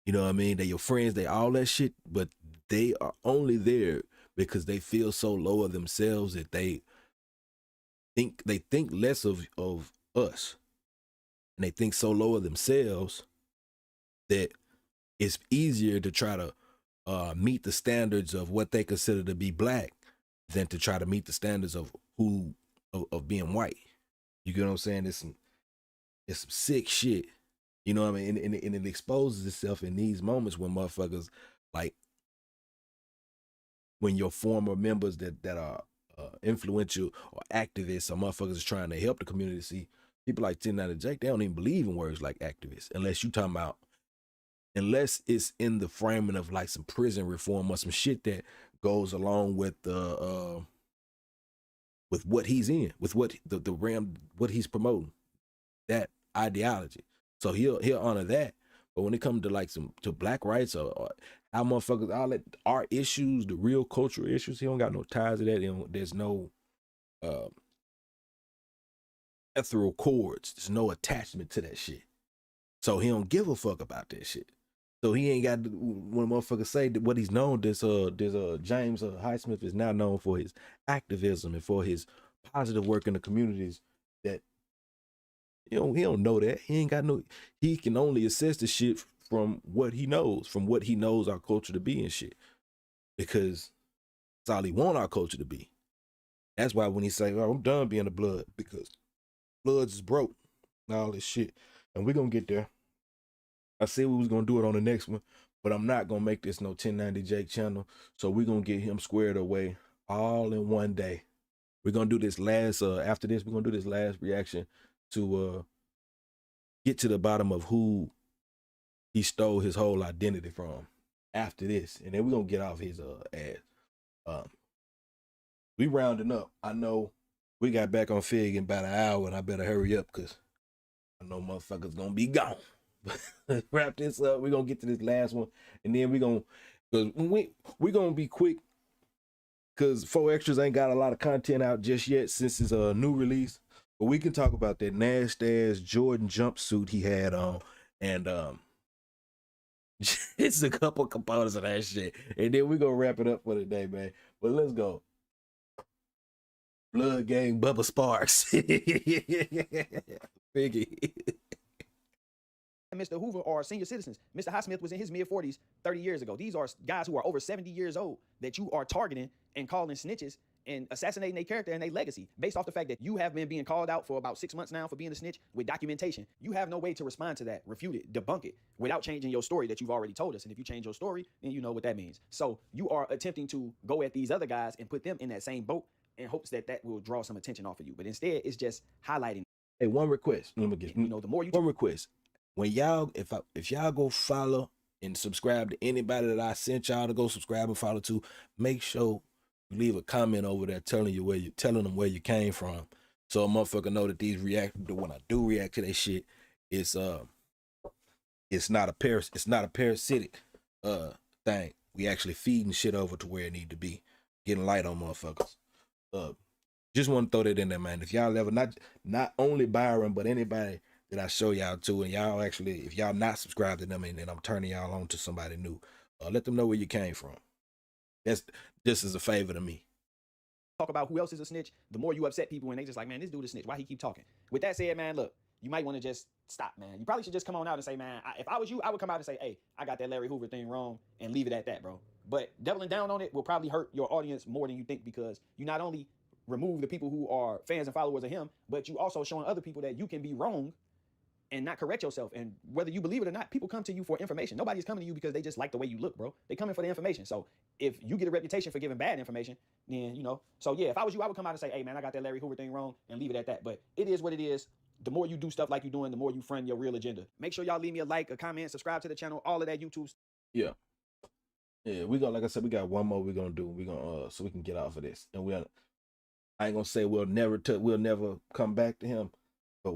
You know what I mean? They're your friends, they all that shit, but they are only there because they feel so low of themselves that they think less of us. And they think so low of themselves that it's easier to try to meet the standards of what they consider to be black than to try to meet the standards of being white. You get what I'm saying? It's some sick shit. You know what I mean? And it exposes itself in these moments when motherfuckers, like, when your former members that are influential or activists or motherfuckers is trying to help the community. See, people like 1090 Jake, they don't even believe in words like activists unless it's in the framing of like some prison reform or some shit that goes along with what he's in, with what the realm, what he's promoting, that ideology. So he'll honor that. But when it comes to like to black rights or how motherfuckers, all that, our issues, the real cultural issues, he don't got no ties to that. There's no ethereal cords. There's no attachment to that shit. So he don't give a fuck about that shit. So he ain't got, when motherfuckers say that what he's known, James Highsmith is now known for his activism and for his positive work in the communities that he don't know that. He can only assess the shit from what he knows our culture to be and shit. Because that's all he want our culture to be. That's why when he say, "Oh, I'm done being a blood," because Bloods is broke and all this shit. And we're gonna get there. I said we was gonna do it on the next one, but I'm not gonna make this no 1090 Jake channel. So we're gonna get him squared away all in one day. We're gonna do this last after this, we're gonna do this last reaction to get to the bottom of who he stole his whole identity from after this. And then we're gonna get off his ass. We rounding up. I know we got backonfigg in about an hour, and I better hurry up because I know motherfuckers gonna be gone. Let's wrap this up. We're gonna get to this last one, and then we're gonna be quick because 4Extras ain't got a lot of content out just yet since his new release. But we can talk about that nasty ass Jordan jumpsuit he had on, and it's a couple components of that shit, and then we're gonna wrap it up for the day, man. But let's go. Blood Gang Bubba Sparks. Biggie. Mr. Hoover are senior citizens. Mr. Highsmith was in his mid-40s 30 years ago. These are guys who are over 70 years old that you are targeting and calling snitches and assassinating their character and their legacy based off the fact that you have been being called out for about 6 months now for being a snitch with documentation. You have no way to respond to that, refute it, debunk it without changing your story that you've already told us. And if you change your story, then you know what that means. So you are attempting to go at these other guys and put them in that same boat in hopes that that will draw some attention off of you. But instead, it's just highlighting. Hey, one request. Let me get the more you one request. When y'all, if y'all go follow and subscribe to anybody that I sent y'all to go subscribe and follow to, make sure you leave a comment over there telling them where you came from, so a motherfucker know that when I do react to that shit, it's not a parasitic thing. We actually feeding shit over to where it need to be, getting light on motherfuckers. Just want to throw that in there, man. If y'all ever not only Byron but anybody that I show y'all to, and y'all actually, if y'all not subscribed to them and I'm turning y'all on to somebody new, let them know where you came from. That's just as a favor to me. Talk about who else is a snitch, the more you upset people and they just like, man, this dude is a snitch. Why he keep talking? With that said, man, look, you might want to just stop, man. You probably should just come on out and say, man, if I was you, I would come out and say, hey, I got that Larry Hoover thing wrong, and leave it at that, bro. But doubling down on it will probably hurt your audience more than you think, because you not only remove the people who are fans and followers of him, but you also showing other people that you can be wrong and not correct yourself. And whether you believe it or not, people come to you for information. Nobody's coming to you because they just like the way you look, bro. They coming for the information. So if you get a reputation for giving bad information, then, so yeah, if I was you, I would come out and say, hey, man, I got that Larry Hoover thing wrong, and leave it at that. But it is what it is. the more you do stuff like you're doing, the more you front your real agenda. Make sure y'all leave me a like, a comment, subscribe to the channel, all of that YouTube. Yeah. Yeah, we got, like I said, we got one more we're gonna do. We're gonna so we can get off of this. And I ain't gonna say we'll never come back to him, but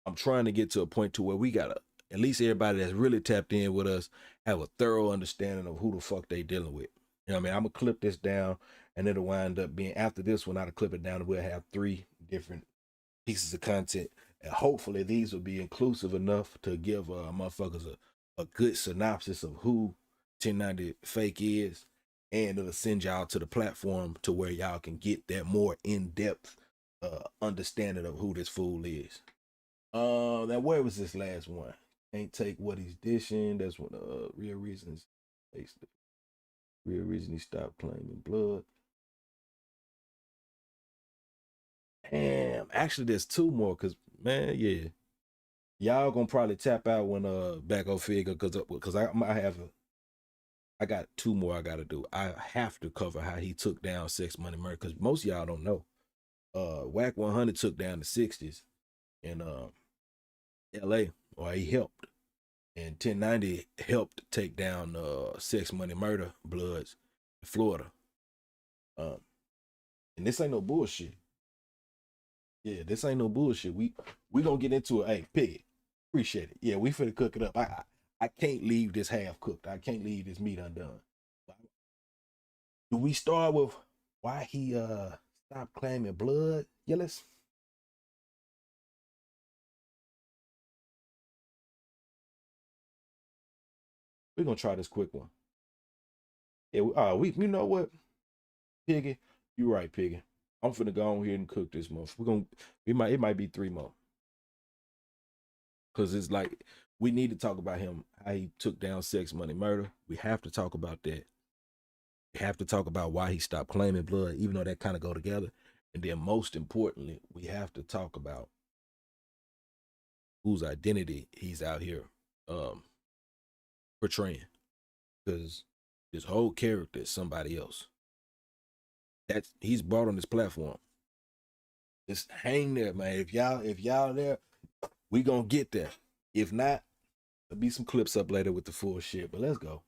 I'm trying to get to a point to where we gotta, at least everybody that's really tapped in with us, have a thorough understanding of who the fuck they dealing with. You know what I mean? I'm gonna clip this down, and it'll wind up being, after this one, I'll clip it down, and we'll have 3 different pieces of content. And hopefully these will be inclusive enough to give motherfuckers a good synopsis of who 1090 Fake is, and it'll send y'all to the platform to where y'all can get that more in-depth understanding of who this fool is. Now where was this last one? Can't take what he's dishing. That's one real reasons. Real reason he stopped claiming blood. Damn, actually there's 2 more, cause man, yeah, y'all gonna probably tap out when backonfigg, cause I got 2 more I gotta do. I have to cover how he took down Sex Money Murder, cause most of y'all don't know. Whack 100 took down the 60s in LA, or he helped. And 1090 helped take down Sex Money Murder Bloods in Florida. And this ain't no bullshit. Yeah, this ain't no bullshit. We gonna get into it. Hey, Piggy, appreciate it. Yeah, we finna cook it up. I can't leave this half cooked. I can't leave this meat undone. Do we start with why he stopped claiming blood? Yeah, let's. We're gonna try this quick one. Yeah, you know what, Piggy, you right, Piggy. I'm finna go on here and cook this month. It might be 3 more. Cause it's like, we need to talk about him, how he took down Sex Money Murder. We have to talk about that. We have to talk about why he stopped claiming blood, even though that kind of go together. And then most importantly, we have to talk about whose identity he's out here portraying. Because his whole character is somebody else. He's brought on this platform. Just hang there, man. If y'all there, we gonna get there. If not, there'll be some clips up later with the full shit. But let's go.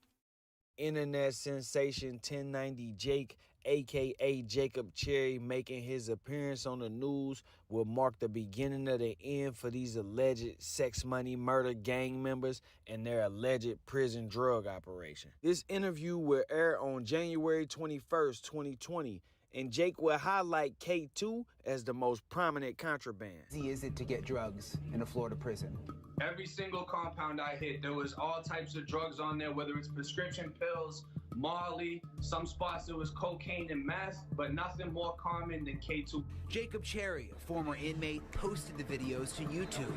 Internet sensation 1090 Jake, aka Jacob Cherry, making his appearance on the news will mark the beginning of the end for these alleged Sex Money Murder gang members and their alleged prison drug operation. This interview will air on January 21st, 2020, and Jake will highlight K2 as the most prominent contraband. Easy is it to get drugs in a Florida prison? Every single compound I hit, there was all types of drugs on there, whether it's prescription pills, Molly, some spots there was cocaine and meth, but nothing more common than K2. Jacob Cherry, a former inmate, posted the videos to YouTube.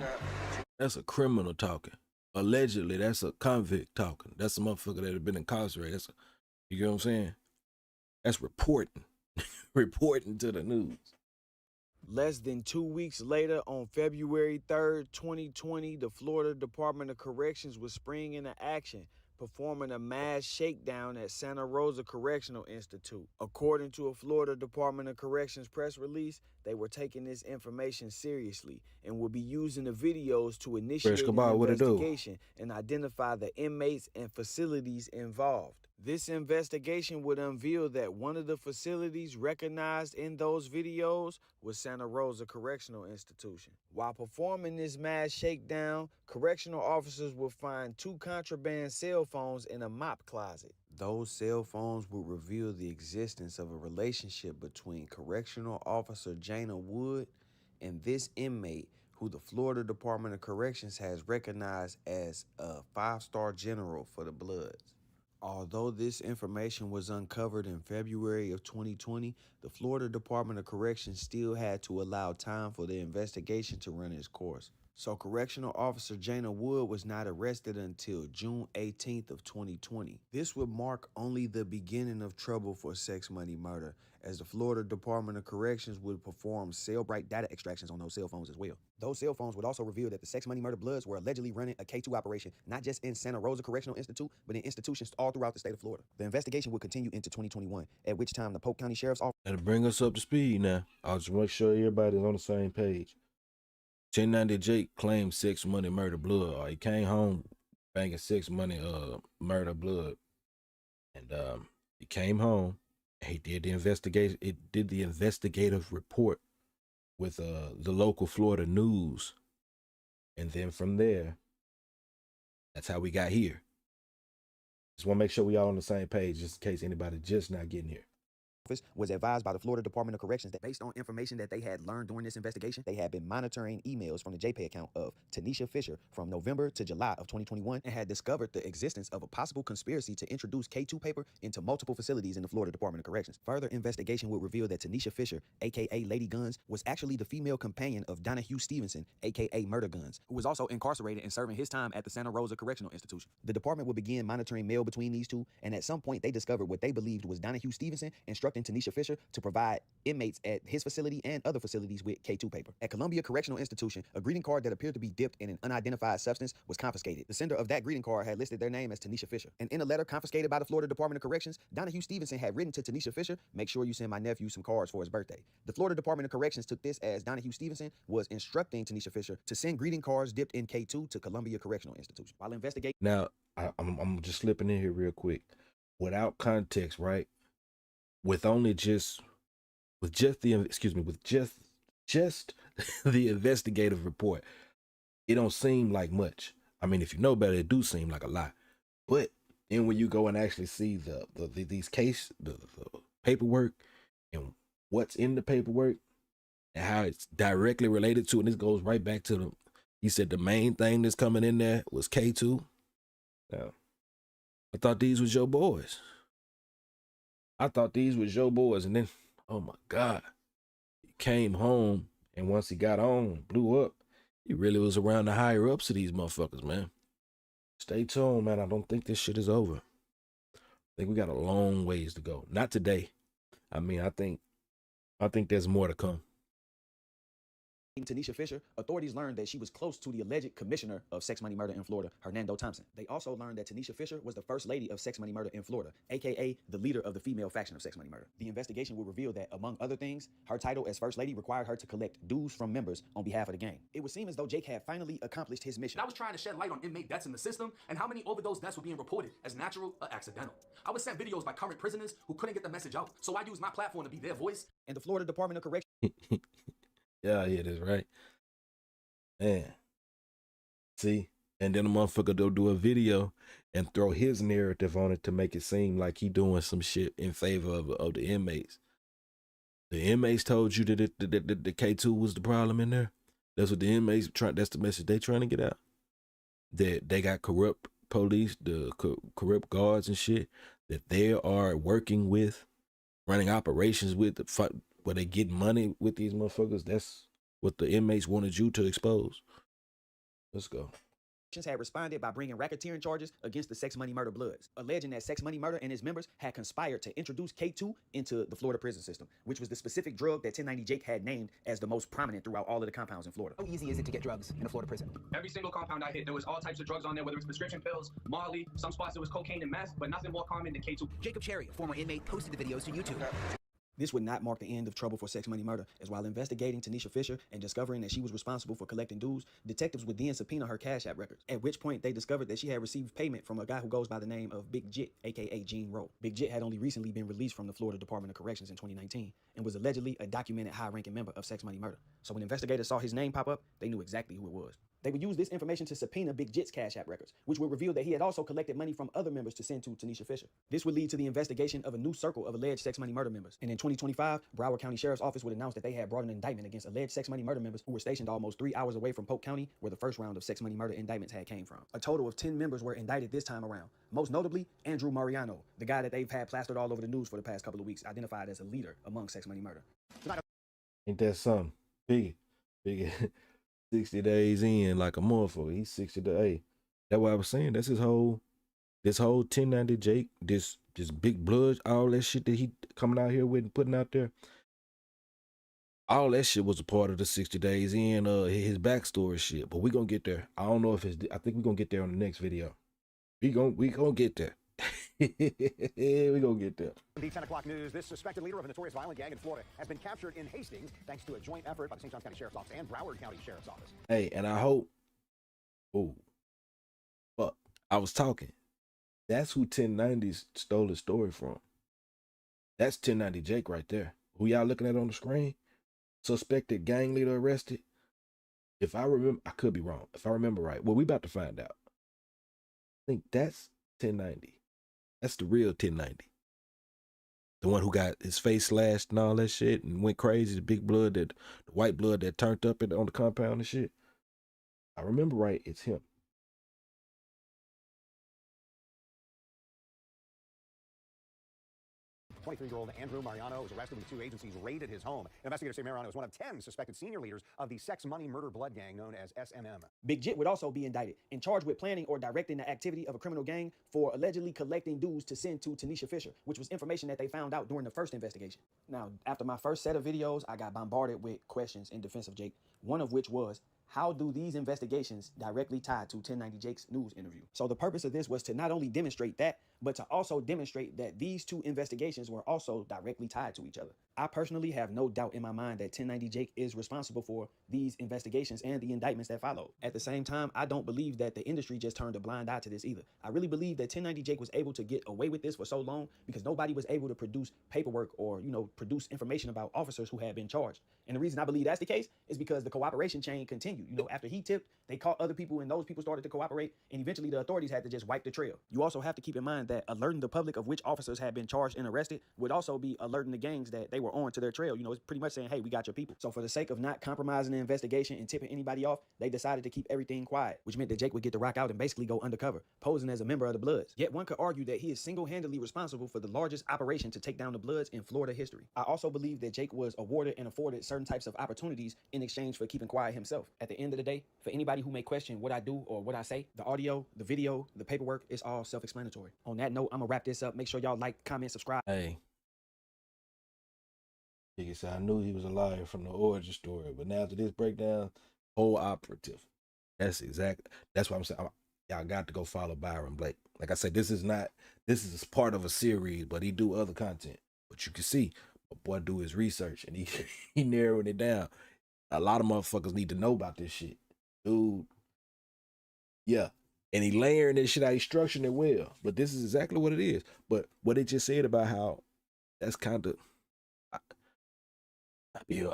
That's a criminal talking. Allegedly, that's a convict talking. That's a motherfucker that had been incarcerated. You get what I'm saying? That's reporting. Reporting to the news. Less than 2 weeks later, on February 3rd, 2020, the Florida Department of Corrections was springing into action, performing a mass shakedown at Santa Rosa Correctional Institute. According to a Florida Department of Corrections press release, they were taking this information seriously and will be using the videos to initiate an investigation and identify the inmates and facilities involved. This investigation would unveil that one of the facilities recognized in those videos was Santa Rosa Correctional Institution. While performing this mass shakedown, correctional officers will find 2 contraband cell phones in a mop closet. Those cell phones will reveal the existence of a relationship between correctional officer Jana Wood and this inmate, who the Florida Department of Corrections has recognized as a 5-star general for the Bloods. Although this information was uncovered in February of 2020, the Florida Department of Corrections still had to allow time for the investigation to run its course. So Correctional Officer Jana Wood was not arrested until June 18th of 2020. This would mark only the beginning of trouble for Sex Money Murder, as the Florida Department of Corrections would perform cell-bright data extractions on those cell phones as well. Those cell phones would also reveal that the Sex Money Murder Bloods were allegedly running a K2 operation, not just in Santa Rosa Correctional Institute, but in institutions all throughout the state of Florida. The investigation would continue into 2021, at which time the Polk County Sheriff's Office... That'll bring us up to speed now. I'll just make sure everybody's on the same page. 1090 Jake claimed sex, money, murder, blood. Or he came home banging sex, money, murder, blood. And he came home and he did the investigation. It did the investigative report with the local Florida news. And then from there, that's how we got here. Just want to make sure we all on the same page, just in case anybody just not getting here. Was advised by the Florida Department of Corrections that based on information that they had learned during this investigation, they had been monitoring emails from the JPay account of Tanisha Fisher from November to July of 2021 and had discovered the existence of a possible conspiracy to introduce K2 paper into multiple facilities in the Florida Department of Corrections. Further investigation would reveal that Tanisha Fisher, aka Lady Guns, was actually the female companion of Donahue Stevenson, aka Murder Guns, who was also incarcerated and serving his time at the Santa Rosa Correctional Institution. The department would begin monitoring mail between these two, and at some point they discovered what they believed was Donahue Stevenson instructing Tanisha Fisher to provide inmates at his facility and other facilities with K2 paper. At Columbia Correctional Institution, a greeting card that appeared to be dipped in an unidentified substance was confiscated. The sender of that greeting card had listed their name as Tanisha Fisher. And in a letter confiscated by the Florida Department of Corrections, Donahue Stevenson had written to Tanisha Fisher, "Make sure you send my nephew some cards for his birthday." The Florida Department of Corrections took this as Donahue Stevenson was instructing Tanisha Fisher to send greeting cards dipped in K2 to Columbia Correctional Institution. While investigating... Now, I'm just slipping in here real quick. Without context, right? With just the investigative report, it don't seem like much. I mean, if you know better, it do seem like a lot. But then when you go and actually see the paperwork and what's in the paperwork and how it's directly related to, and this goes right back to he said the main thing that's coming in there was K2. Now, I thought these was your boys. And then, oh my God, he came home, and once he got on, blew up, he really was around the higher ups of these motherfuckers, man. Stay tuned, man. I don't think this shit is over. I think we got a long ways to go. Not today. I mean, I think there's more to come. Tanisha Fisher, authorities learned that she was close to the alleged commissioner of sex, money, murder in Florida, Hernando Thompson. They also learned that Tanisha Fisher was the first lady of sex, money, murder in Florida, aka the leader of the female faction of sex, money, murder. The investigation will reveal that, among other things, her title as first lady required her to collect dues from members on behalf of the gang. It would seem as though Jake had finally accomplished his mission. I was trying to shed light on inmate deaths in the system and how many overdose deaths were being reported as natural or accidental. I was sent videos by current prisoners who couldn't get the message out, so I used my platform to be their voice. And the Florida Department of Corrections. Yeah, that's right. Man, see, and then a motherfucker will do a video and throw his narrative on it to make it seem like he doing some shit in favor of the inmates. The inmates told you that the K2 was the problem in there. That's what the inmates that's the message they trying to get out. That they got corrupt police, the corrupt guards and shit that they are working with, running operations with, where they get money with these motherfuckers. That's what the inmates wanted you to expose. Let's go. Had responded by bringing racketeering charges against the Sex Money Murder Bloods, alleging that Sex Money Murder and his members had conspired to introduce K2 into the Florida prison system, which was the specific drug that 1090 Jake had named as the most prominent throughout all of the compounds in Florida. How easy is it to get drugs in a Florida prison? Every single compound I hit, there was all types of drugs on there, whether it's prescription pills, Molly, some spots there was cocaine and meth, but nothing more common than K2. Jacob Cherry, a former inmate, posted the videos to YouTube. This would not mark the end of trouble for Sex Money Murder, as while investigating Tanisha Fisher and discovering that she was responsible for collecting dues, detectives would then subpoena her Cash App records, at which point they discovered that she had received payment from a guy who goes by the name of Big Jit, aka Gene Rowe. Big Jit had only recently been released from the Florida Department of Corrections in 2019 and was allegedly a documented high-ranking member of Sex Money Murder. So when investigators saw his name pop up, they knew exactly who it was. They would use this information to subpoena Big Jit's Cash App records, which would reveal that he had also collected money from other members to send to Tanisha Fisher. This would lead to the investigation of a new circle of alleged Sex Money Murder members. And in 2025, Broward County Sheriff's Office would announce that they had brought an indictment against alleged Sex Money Murder members who were stationed almost 3 hours away from Polk County, where the first round of Sex Money Murder indictments had came from. A total of 10 members were indicted this time around. Most notably, Andrew Mariano, the guy that they've had plastered all over the news for the past couple of weeks, identified as a leader among Sex Money Murder. Ain't that something? Big. 60 days in like a motherfucker. He's 60 days. That's what I was saying. That's this whole 1090 Jake, this big blood, all that shit that he coming out here with and putting out there. All that shit was a part of the 60 days in his backstory shit. But we gonna get there. I don't know if I think we gonna get there on the next video. We gonna get there. We gonna get there. The 10 o'clock news. This suspected leader of a notorious violent gang in Florida has been captured in Hastings thanks to a joint effort by the St. Johns County Sheriff's Office and Broward County Sheriff's Office. Hey, and I hope. Oh, fuck! I was talking. That's who 1090s stole his story from. That's 1090 Jake right there. Who y'all looking at on the screen? Suspected gang leader arrested. If I remember, I could be wrong. If I remember right, well, we about to find out. I think that's 1090. That's the real 1090. The one who got his face slashed and all that shit and went crazy. The big blood, the white blood that turned up on the compound and shit. I remember right, it's him. 23-year-old Andrew Mariano was arrested when the two agencies raided his home. Investigators say Mariano is one of 10 suspected senior leaders of the sex, money, murder, blood gang known as SMM. Big Jit would also be indicted and charged with planning or directing the activity of a criminal gang for allegedly collecting dues to send to Tanisha Fisher, which was information that they found out during the first investigation. Now, after my first set of videos, I got bombarded with questions in defense of Jake, one of which was, how do these investigations directly tie to 1090 Jake's news interview? So the purpose of this was to not only demonstrate that, but to also demonstrate that these two investigations were also directly tied to each other. I personally have no doubt in my mind that 1090 Jake is responsible for these investigations and the indictments that followed. At the same time, I don't believe that the industry just turned a blind eye to this either. I really believe that 1090 Jake was able to get away with this for so long because nobody was able to produce paperwork or, produce information about officers who had been charged. And the reason I believe that's the case is because the cooperation chain continued. After he tipped, they caught other people and those people started to cooperate, and eventually the authorities had to just wipe the trail. You also have to keep in mind that alerting the public of which officers had been charged and arrested would also be alerting the gangs that they were on to their trail. It's pretty much saying, hey, we got your people. So for the sake of not compromising the investigation and tipping anybody off, they decided to keep everything quiet, which meant that Jake would get to rock out and basically go undercover, posing as a member of the Bloods. Yet one could argue that he is single-handedly responsible for the largest operation to take down the Bloods in Florida history. I also believe that Jake was awarded and afforded certain types of opportunities in exchange for keeping quiet himself. At the end of the day, for anybody who may question what I do or what I say, the audio, the video, the paperwork, it's all self-explanatory. On that note, I'm gonna wrap this up. Make sure y'all like, comment, subscribe. Hey. Like I said, I knew he was a liar from the origin story, but now to this breakdown, whole operative. That's why I'm saying y'all got to go follow Byron Blake. Like I said, this is part of a series, but he do other content. But you can see, my boy do his research and he narrowing it down. A lot of motherfuckers need to know about this shit. Dude. Yeah. And he layering this shit out, he structuring it well. But this is exactly what it is. But what it just said about how that's kind of,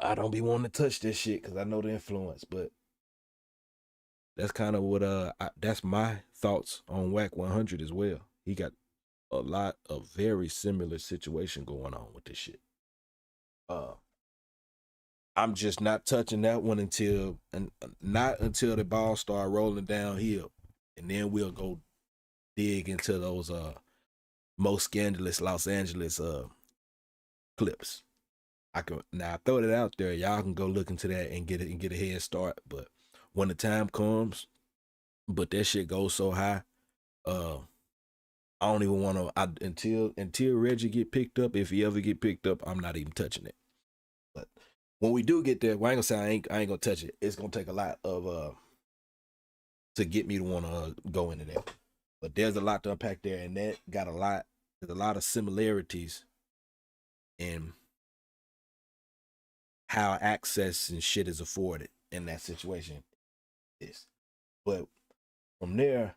I don't be wanting to touch this shit because I know the influence, but that's kind of what that's my thoughts on Whack 100 as well. He got a lot of very similar situation going on with this shit. I'm just not touching that one not until the ball start rolling downhill, and then we'll go dig into those most scandalous Los Angeles clips. I throw it out there. Y'all can go look into that and get a head start. But when the time comes, but that shit goes so high, I don't even want to. Until Reggie get picked up, if he ever get picked up, I'm not even touching it. But when we do get there, well, I ain't gonna say I ain't gonna touch it. It's gonna take a lot of to get me to want to go into that. But there's a lot to unpack there, and that got there's a lot of similarities in how access and shit is afforded in that situation is. But from there,